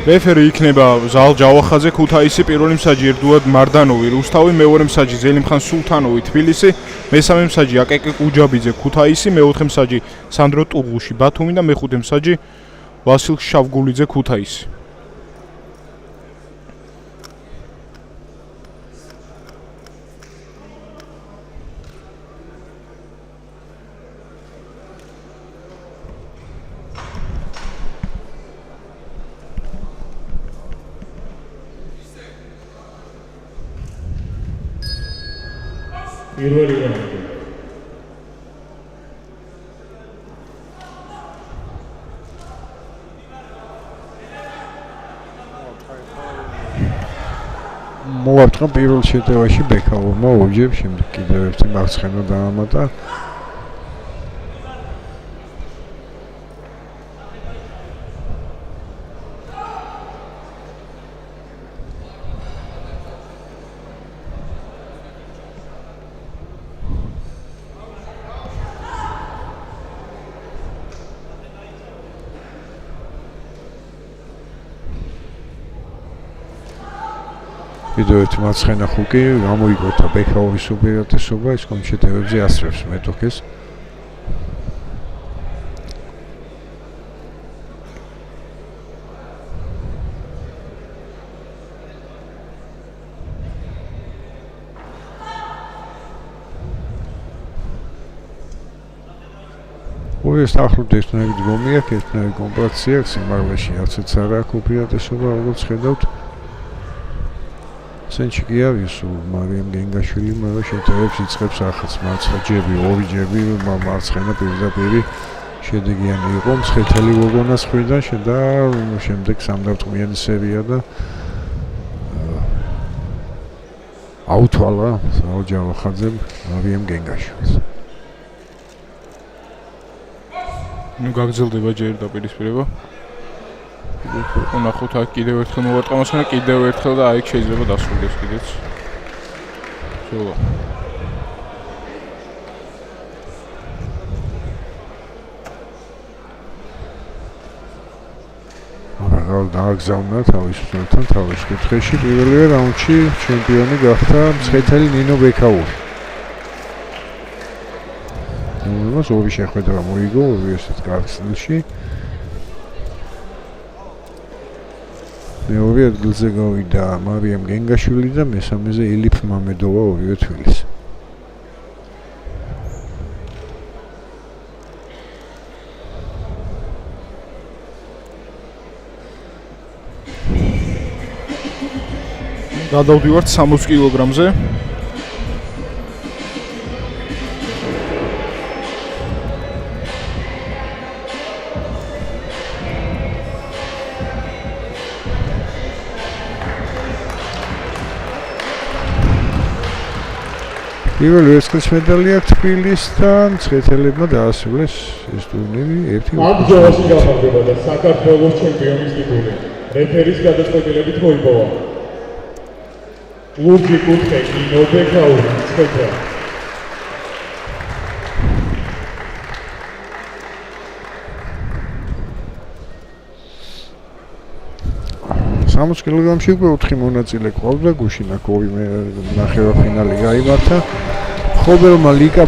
რეფერი იქნება ზალ ჯავახაძე ქუთაისი, პირველი მსაჯი ერდუად მარდანოვი რუსთავი, მეორე მსაჯი ზელიმხან სულთანოვი თბილისი, მესამე მსაჯი აკეკე კუჯაბიძე ქუთაისი, მეოთხე მსაჯი სანდრო ტუღუში ბათუმი და მეხუთე მსაჯი ვასილ შავგულიძე ქუთაისი. პირველი რაუნდი. მოვარტყა პირველ შეტევაში ბექაურმა ორჯერ, შემდეგ კიდევ ერთი მარცხენა დაამატა. კიდევ ერთი მარცხენა ხუკი გამოიგოთა ბექაურის უპირატესობა, ის კონჩეტევებზე ასრევს მეტოქეს. ოდეს ახლობთ ერთნაირი დგომი აქვს, ერთნაირი კომპრექცია აქვს, სიმაღლეში არცეც არ აქვს უპირატესობა, როგორც ხედავთ. Senchi კი არის მარიამ გენგაშვილი, მაგრამ შეტევებს იწყებს ახაც მარცხენა ჯები, ორი ჯები, მარცხენა პირდაპირ შედეგიანი იყო, მცხეთელი გოგონას მხრიდან და შემდეგ სამდარწმუნიანი სერია და აუთვალა ზაო ჯავახაძემ მარიამ გენგაშვილს. ნუ გაგრძელდება ჯერ დაპირისპირება. ნახოთ აქ კიდევ ერთხელ მოვარტყა მასანა, კიდევ ერთხელ და აი შეიძლება დასრულდეს კიდეც. სულ. მაგრამ დააგზავნა თავისუფლთან თავის კუთხეში პირველივე რაუნდში ჩემპიონი გახდა მცხეთელი ნინო ბექაური. ნუ ორი შეხვედრა მოიგო, ორი ესეთ კარგ სტილში. მეორე ადგილზე გავიდა მარიამ გენგაშვილი და მესამეზე ილიფ მამედოვა ორივე თბილისი. გადავდივართ 60 კილოგრამზე. პირველი ვერცხლის მედალი აქვს თბილისთან, მცხეთელებმა დაასრულეს ეს ტურნირი ერთი. ამ ბრძოლაში გამარჯვება საქართველოს ჩემპიონის ტიტული. რეფერის გადაწყვეტილებით მოიპოვა. ლურჯი კუთხე ნინო ბექაური მცხეთა. 60 კილოგრამში უკვე 4 მონაწილე ყავდა, გუშინ აქ ორი ნახევარფინალი გაიმართა. ხობელმა ლიკა